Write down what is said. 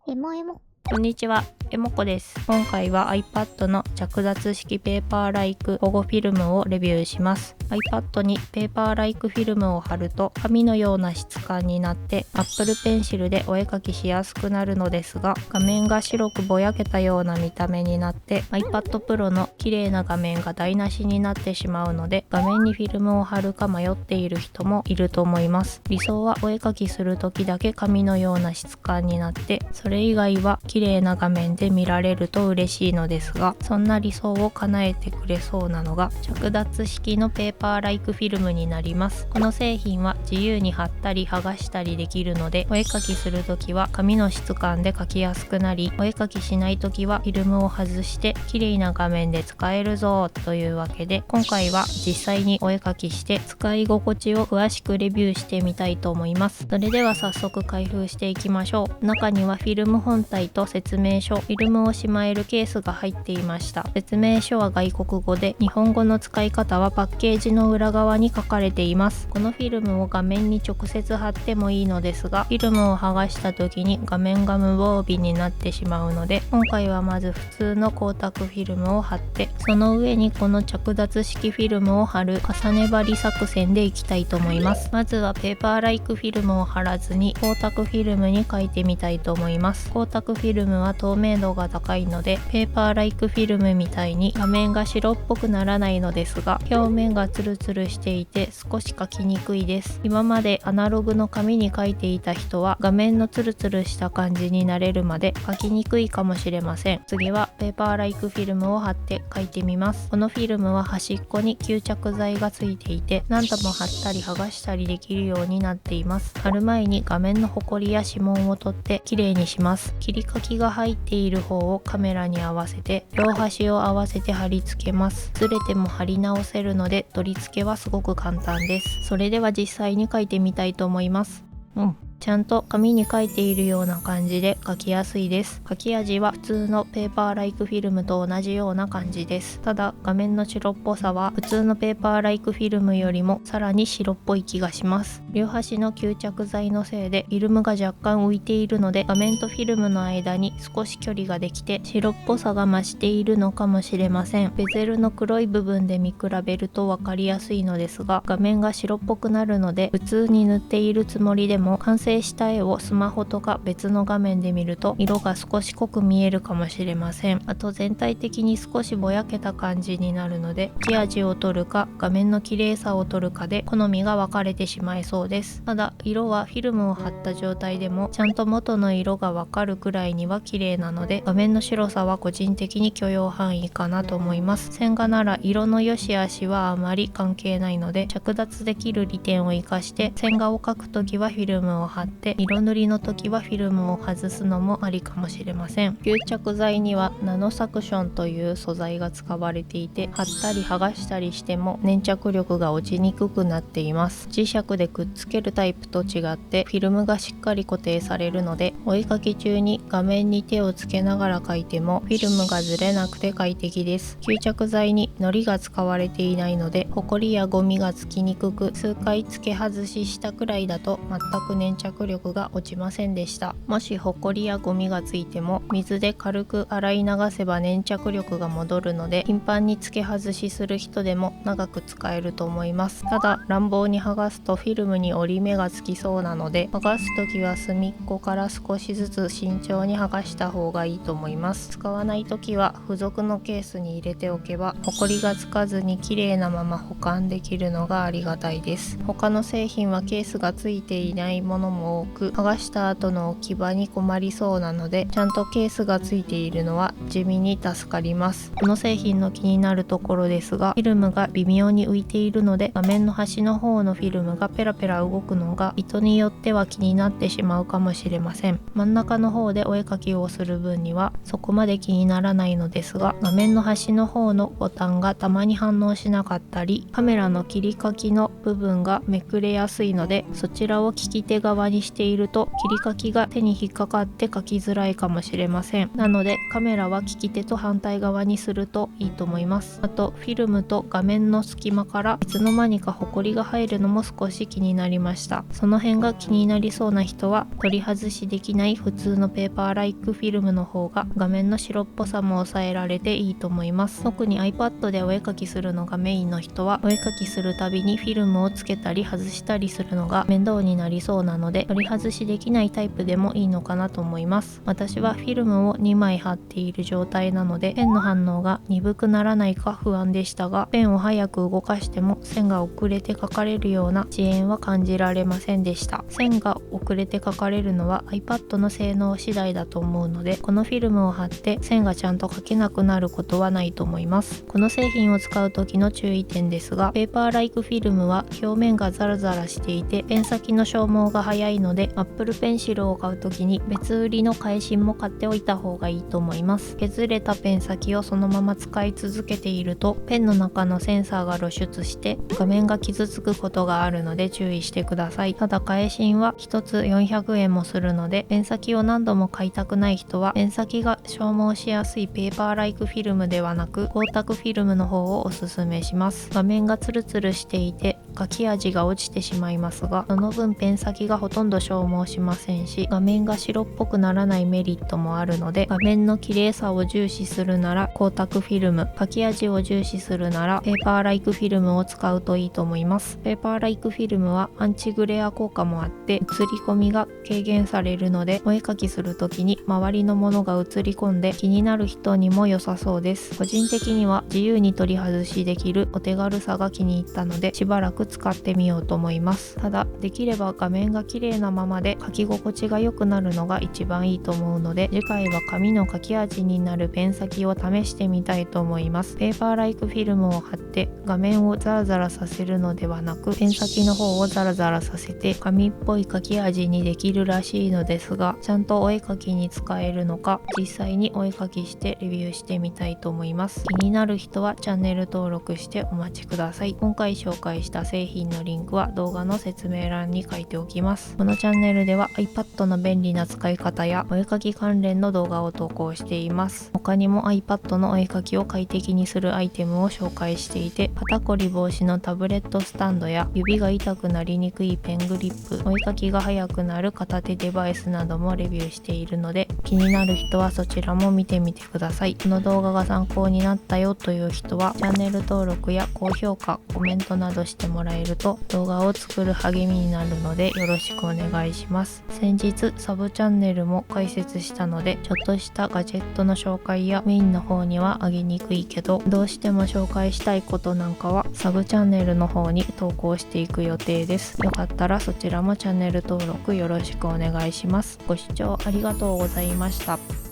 エモエモ。こんにちは、えもこです。今回は iPad の着脱式ペーパーライク保護フィルムをレビューします。iPad にペーパーライクフィルムを貼ると紙のような質感になって Apple Pencil でお絵描きしやすくなるのですが、画面が白くぼやけたような見た目になって iPad Pro の綺麗な画面が台無しになってしまうので、画面にフィルムを貼るか迷っている人もいると思います。理想はお絵描きする時だけ紙のような質感になって、それ以外は綺麗な画面で見られると嬉しいのですが、そんな理想を叶えてくれそうなのが着脱式のペーパーライクフィルムになります。この製品は自由に貼ったり剥がしたりできるので、お絵描きするときは紙の質感で描きやすくなり、お絵描きしないときはフィルムを外して綺麗な画面で使えるぞというわけで、今回は実際にお絵描きして使い心地を詳しくレビューしてみたいと思います。それでは早速開封していきましょう。中にはフィルム本体と説明書、フィルムをしまえるケースが入っていました。説明書は外国語で、日本語の使い方はパッケージの裏側に書かれています。このフィルムを画面に直接貼ってもいいのですが、フィルムを剥がした時に画面が無防備になってしまうので、今回はまず普通の光沢フィルムを貼って、その上にこの着脱式フィルムを貼る重ね貼り作戦でいきたいと思います。まずはペーパーライクフィルムを貼らずに光沢フィルムに書いてみたいと思います。光沢フィルムは透明度が高いので、ペーパーライクフィルムみたいに画面が白っぽくならないのですが、表面がツルツルしていて少し描きにくいです。今までアナログの紙に描いていた人は画面のツルツルした感じになれるまで描きにくいかもしれません。次はペーパーライクフィルムを貼って描いてみます。このフィルムは端っこに吸着剤がついていて、何度も貼ったり剥がしたりできるようになっています。貼る前に画面のホコリや指紋を取ってきれいにします。切り書きが入っている方をカメラに合わせて両端を合わせて貼り付けます。ずれても貼り直せるので取り付けはすごく簡単です。それでは実際に書いてみたいと思います。ちゃんと紙に書いているような感じで書きやすいです。書き味は普通のペーパーライクフィルムと同じような感じです。ただ画面の白っぽさは普通のペーパーライクフィルムよりもさらに白っぽい気がします。両端の吸着剤のせいでフィルムが若干浮いているので、画面とフィルムの間に少し距離ができて白っぽさが増しているのかもしれません。ベゼルの黒い部分で見比べると分かりやすいのですが、画面が白っぽくなるので、普通に塗っているつもりでも完成した絵をスマホとか別の画面で見ると色が少し濃く見えるかもしれません。あと全体的に少しぼやけた感じになるので、木味を取るか画面の綺麗さを取るかで好みが分かれてしまいそうです。ただ色はフィルムを貼った状態でもちゃんと元の色が分かるくらいには綺麗なので、画面の白さは個人的に許容範囲かなと思います。線画なら色の良し悪しはあまり関係ないので、着脱できる利点を生かして線画を描くときはフィルムを貼って、色塗りの時はフィルムを外すのもありかもしれません。吸着剤にはナノサクションという素材が使われていて、貼ったり剥がしたりしても粘着力が落ちにくくなっています。磁石でくっつけるタイプと違ってフィルムがしっかり固定されるので、お絵描き中に画面に手をつけながら描いてもフィルムがずれなくて快適です。吸着剤に糊が使われていないので、ホコリやゴミがつきにくく、数回付け外ししたくらいだと全く粘着力が落ちませんでした。もしホコリやゴミがついても水で軽く洗い流せば粘着力が戻るので、頻繁に付け外しする人でも長く使えると思います。ただ乱暴に剥がすとフィルムに折り目がつきそうなので、剥がす時は隅っこから少しずつ慎重に剥がした方がいいと思います。使わない時は付属のケースに入れておけばホコリがつかずに綺麗なまま保管できるのがありがたいです。他の製品はケースがついていないものも多く、剥がした後の置き場に困りそうなので、ちゃんとケースがついているのは地味に助かります。この製品の気になるところですが、フィルムが微妙に浮いているので、画面の端の方のフィルムがペラペラ動くのが人によっては気になってしまうかもしれません。真ん中の方でお絵描きをする分にはそこまで気にならないのですが、画面の端の方のボタンがたまに反応しなかったり、カメラの切り欠きの部分がめくれやすいので、そちらを利き手側側にしていると切り欠きが手に引っかかって書きづらいかもしれません。なのでカメラは利き手と反対側にするといいと思います。あとフィルムと画面の隙間からいつの間にかホコリが入るのも少し気になりました。その辺が気になりそうな人は取り外しできない普通のペーパーライクフィルムの方が画面の白っぽさも抑えられていいと思います。特に iPad でお絵描きするのがメインの人はお絵描きするたびにフィルムをつけたり外したりするのが面倒になりそうなので取り外しできないタイプでもいいのかなと思います。私はフィルムを2枚貼っている状態なのでペンの反応が鈍くならないか不安でしたが、ペンを早く動かしても線が遅れて描かれるような遅延は感じられませんでした。線が遅れて描かれるのは iPad の性能次第だと思うので、このフィルムを貼って線がちゃんと描けなくなることはないと思います。この製品を使う時の注意点ですが、ペーパーライクフィルムは表面がザラザラしていてペン先の消耗が早いので、Apple Pencil を買う時に別売りの返芯も買っておいた方がいいと思います。削れたペン先をそのまま使い続けているとペンの中のセンサーが露出して画面が傷つくことがあるので注意してください。ただ返芯は1つ400円もするので、ペン先を何度も買いたくない人はペン先が消耗しやすいペーパーライクフィルムではなく光沢フィルムの方をおすすめします。画面がツルツルしていて書き味が落ちてしまいますが、その分ペン先がほとんど消耗しませんし、画面が白っぽくならないメリットもあるので、画面の綺麗さを重視するなら光沢フィルム、書き味を重視するならペーパーライクフィルムを使うといいと思います。ペーパーライクフィルムはアンチグレア効果もあって映り込みが軽減されるので、お絵描きする時に周りのものが映り込んで気になる人にも良さそうです。個人的には自由に取り外しできるお手軽さが気に入ったのでしばらく使ってみようと思います。ただできれば画面が綺麗なままで書き心地が良くなるのが一番いいと思うので、次回は紙の書き味になるペン先を試してみたいと思います。ペーパーライクフィルムを貼って画面をザラザラさせるのではなく、ペン先の方をザラザラさせて紙っぽい書き味にできるらしいのですが、ちゃんとお絵描きに使えるのか実際にお絵描きしてレビューしてみたいと思います。気になる人はチャンネル登録してお待ちください。今回紹介した製品のリンクは動画の説明欄に書いておきます。このチャンネルでは iPad の便利な使い方やお絵描き関連の動画を投稿しています。他にも iPad のお絵描きを快適にするアイテムを紹介していて、肩こり防止のタブレットスタンドや指が痛くなりにくいペングリップ、お絵描きが早くなる片手デバイスなどもレビューしているので、気になる人はそちらも見てみてください。この動画が参考になったよという人はチャンネル登録や高評価、コメントなどしてもらえると動画を作る励みになるのでよろしくお願いします。先日サブチャンネルも開設したので、ちょっとしたガジェットの紹介やメインの方には上げにくいけど、どうしても紹介したいことなんかはサブチャンネルの方に投稿していく予定です。よかったらそちらもチャンネル登録よろしくお願いします。ご視聴ありがとうございました。